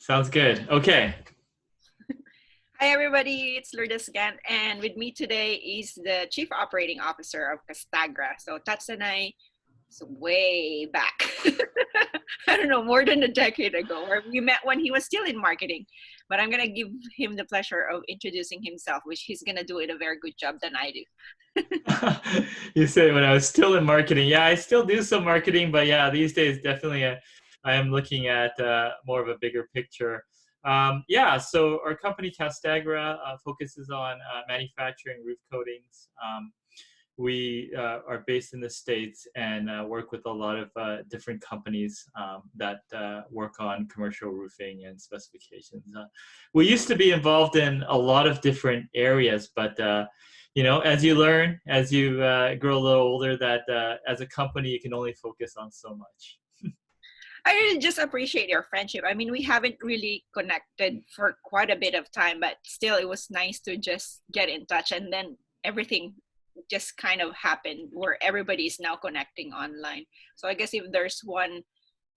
Sounds good. Okay. Hi, everybody. It's Lourdes again. And with me today is the Chief Operating Officer of Castagra. So Tats and I, is way back. I don't know, more than a decade ago, where we met when he was still in marketing. But I'm going to give him the pleasure of introducing himself, which he's going to do it a very good job than I do. You say when I was still in marketing. Yeah, I still do some marketing, but yeah, these days definitely I am looking at more of a bigger picture. Yeah, so our company Castagra focuses on manufacturing roof coatings. We are based in the States and work with a lot of different companies that work on commercial roofing and specifications. We used to be involved in a lot of different areas, but as you learn, as you grow a little older, that as a company, you can only focus on so much. I really just appreciate your friendship. I mean, we haven't really connected for quite a bit of time, but still, it was nice to just get in touch. And then everything just kind of happened where everybody is now connecting online. So I guess if there's one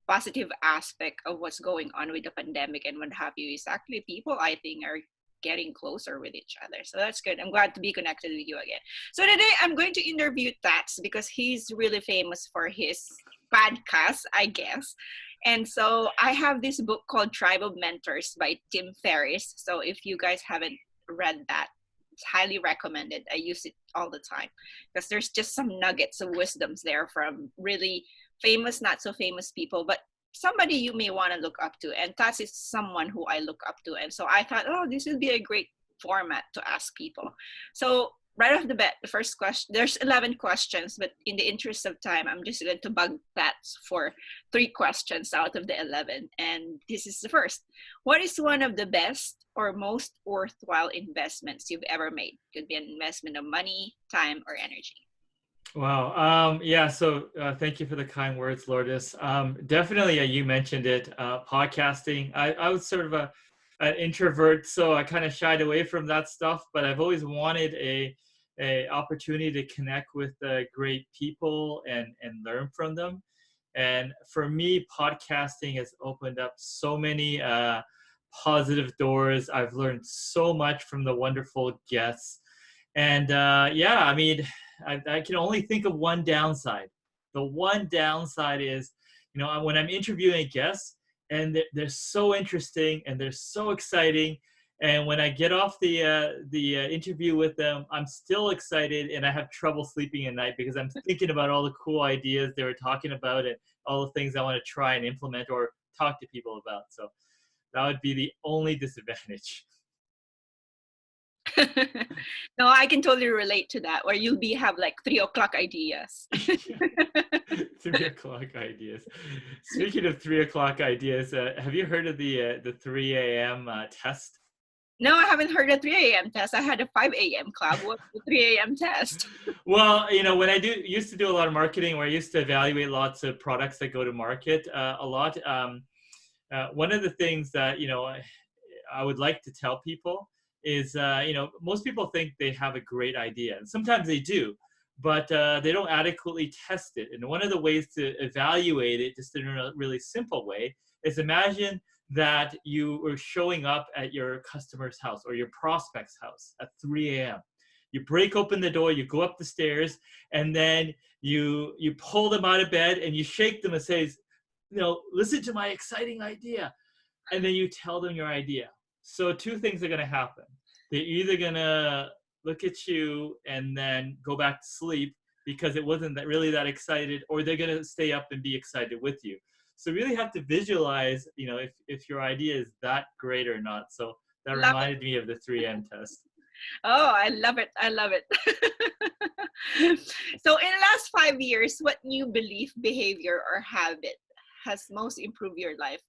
positive aspect of what's going on with the pandemic and what have you, is actually people, I think, are getting closer with each other. So that's good. I'm glad to be connected with you again. So today I'm going to interview Tats because he's really famous for his podcast, I guess. And so I have this book called Tribe of Mentors by Tim Ferriss. So if you guys haven't read that, it's highly recommended. I use it all the time because there's just some nuggets of wisdoms there from really famous, not so famous people, but somebody you may want to look up to. And Tats is someone who I look up to. And so I thought, oh, this would be a great format to ask people. So right off the bat, the first question, there's 11 questions, but in the interest of time, I'm just going to bug Tats for 3 questions out of the 11. And this is the first. What is one of the best or most worthwhile investments you've ever made? Could be an investment of money, time, or energy. Wow. Yeah. So thank you for the kind words, Lourdes. Definitely, you mentioned it. Podcasting. I was sort of an introvert, so I kind of shied away from that stuff. But I've always wanted a opportunity to connect with great people and learn from them. And for me, podcasting has opened up so many positive doors. I've learned so much from the wonderful guests. And yeah, I mean, I can only think of one downside. The one downside is, when I'm interviewing a guest and they're so interesting and they're so exciting, and when I get off the interview with them, I'm still excited and I have trouble sleeping at night because I'm thinking about all the cool ideas they were talking about and all the things I want to try and implement or talk to people about. So that would be the only disadvantage. No, I can totally relate to that, where you'll be have like 3 o'clock ideas. 3 o'clock ideas. Speaking of 3 o'clock ideas, have you heard of the 3 a.m. Test? No, I haven't heard a 3 a.m. test. I had a 5 a.m. club. What's the 3 a.m. test? Well, when I used to do a lot of marketing, where I used to evaluate lots of products that go to market a lot. One of the things that I would like to tell people is, most people think they have a great idea, and sometimes they do, but they don't adequately test it. And one of the ways to evaluate it, just in a really simple way, is imagine that you were showing up at your customer's house or your prospect's house at 3 a.m. You break open the door, you go up the stairs, and then you pull them out of bed and you shake them and say, listen to my exciting idea. And then you tell them your idea. So 2 things are going to happen. They're either going to look at you and then go back to sleep because it wasn't really that excited, or they're going to stay up and be excited with you. So really have to visualize, if your idea is that great or not. So that Love reminded me of the 3M test. Oh, I love it. I love it. So in the last 5 years, what new belief, behavior, or habit has most improved your life?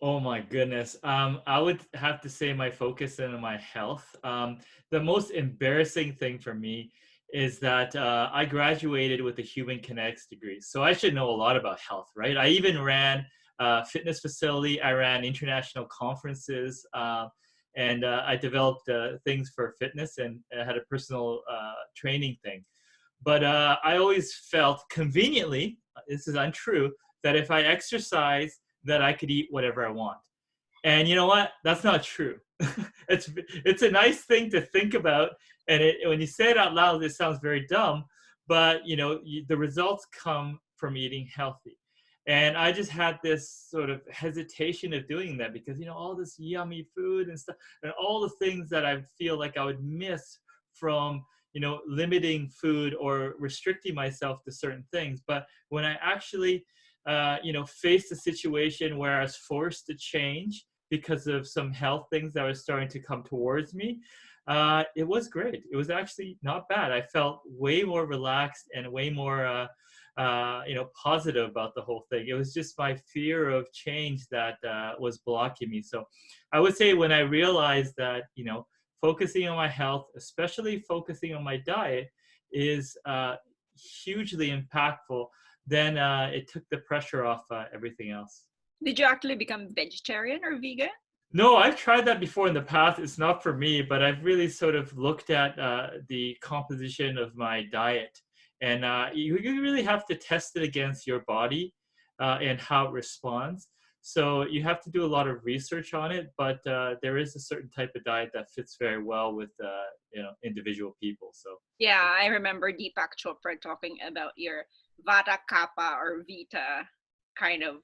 Oh my goodness. I would have to say my focus on my health. The most embarrassing thing for me is that I graduated with a human kinetics degree. So I should know a lot about health, right? I even ran a fitness facility. I ran international conferences, and I developed things for fitness, and I had a personal training thing. But I always felt conveniently, this is untrue, that if I exercise, that I could eat whatever I want. And you know what? That's not true. It's a nice thing to think about, and when you say it out loud, it sounds very dumb. But the results come from eating healthy. And I just had this sort of hesitation of doing that because all this yummy food and stuff, and all the things that I feel like I would miss from limiting food or restricting myself to certain things. But when I actually faced a situation where I was forced to change because of some health things that were starting to come towards me, it was great. It was actually not bad. I felt way more relaxed and way more, positive about the whole thing. It was just my fear of change that was blocking me. So I would say when I realized that, focusing on my health, especially focusing on my diet, is hugely impactful, then it took the pressure off everything else. Did you actually become vegetarian or vegan? No, I've tried that before in the past. It's not for me, but I've really sort of looked at the composition of my diet. And you really have to test it against your body and how it responds. So you have to do a lot of research on it, but there is a certain type of diet that fits very well with individual people. So yeah, I remember Deepak Chopra talking about your Vata Kappa or Vita kind of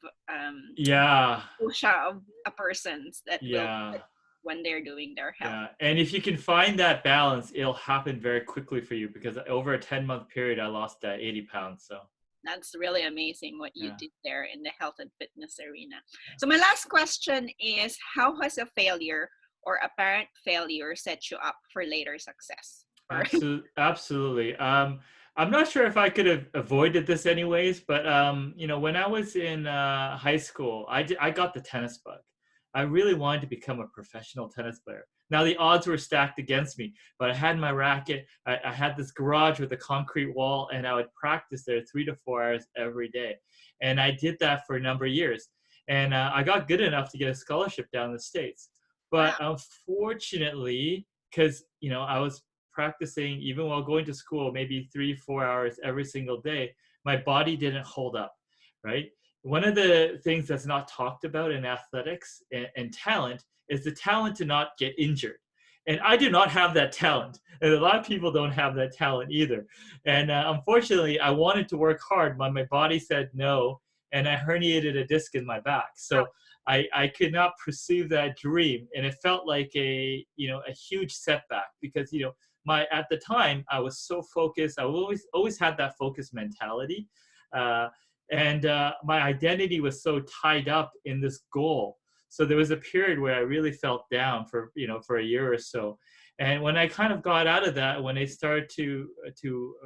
yeah, dosha of a person's that will yeah. fit when they're doing their health. Yeah, and if you can find that balance, it'll happen very quickly for you because over a 10-month period, I lost 80 pounds. So that's really amazing what you yeah. did there in the health and fitness arena. So my last question is, how has a failure or apparent failure set you up for later success? Absolutely. I'm not sure if I could have avoided this anyways, but when I was in high school, I got the tennis bug. I really wanted to become a professional tennis player. Now the odds were stacked against me, but I had my racket. I had this garage with a concrete wall, and I would practice there 3 to 4 hours every day. And I did that for a number of years. And I got good enough to get a scholarship down in the States. But unfortunately, because I was practicing even while going to school, maybe 3-4 hours every single day, my body didn't hold up, right? One of the things that's not talked about in athletics and talent is the talent to not get injured. And I do not have that talent. And a lot of people don't have that talent either. And unfortunately, I wanted to work hard, but my body said no. And I herniated a disc in my back. So I could not pursue that dream. And it felt like a huge setback because, at the time I was so focused. I always had that focused mentality. And my identity was so tied up in this goal. So there was a period where I really felt down for a year or so. And when I kind of got out of that, when I started to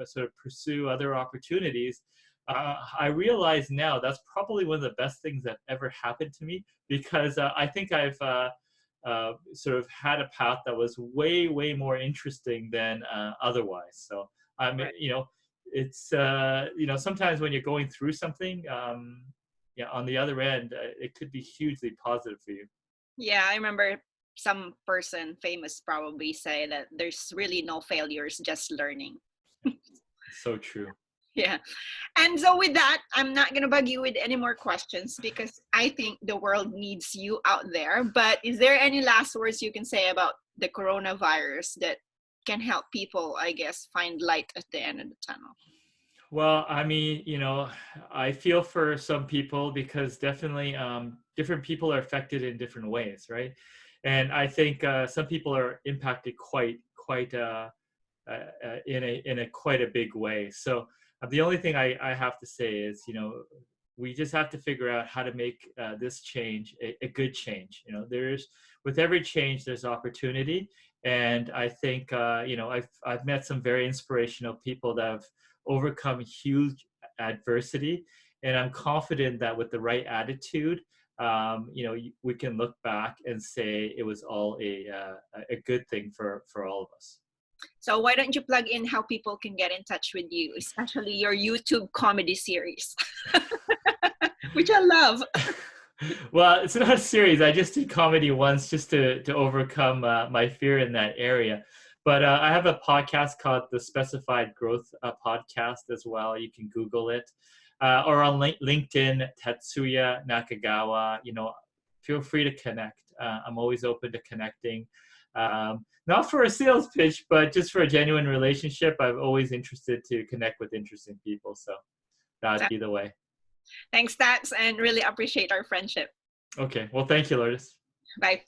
sort of pursue other opportunities, I realize now that's probably one of the best things that ever happened to me, because I think I've sort of had a path that was way, way more interesting than otherwise. So I'm, it's sometimes when you're going through something, on the other end, it could be hugely positive for you. Yeah, I remember some person famous probably say that there's really no failures, just learning. So true. Yeah. And so with that, I'm not going to bug you with any more questions because I think the world needs you out there. But is there any last words you can say about the coronavirus that can help people, I guess, find light at the end of the tunnel? Well, I mean, I feel for some people because definitely different people are affected in different ways, right? And I think some people are impacted quite in a quite a big way. So the only thing I have to say is, we just have to figure out how to make this change a good change. With every change, there's opportunity. And I think, I've met some very inspirational people that have overcome huge adversity. And I'm confident that with the right attitude, we can look back and say it was all a good thing for all of us. So why don't you plug in how people can get in touch with you, especially your YouTube comedy series, which I love. Well, it's not a series. I just did comedy once just to overcome my fear in that area. But I have a podcast called the Specified Growth Podcast as well. You can Google it. Or on LinkedIn, Tatsuya Nakagawa. feel free to connect. I'm always open to connecting. Not for a sales pitch, but just for a genuine relationship. I'm always interested to connect with interesting people. So that'd be the way. Thanks, Tats, and really appreciate our friendship. Okay. Well, thank you, Lourdes. Bye.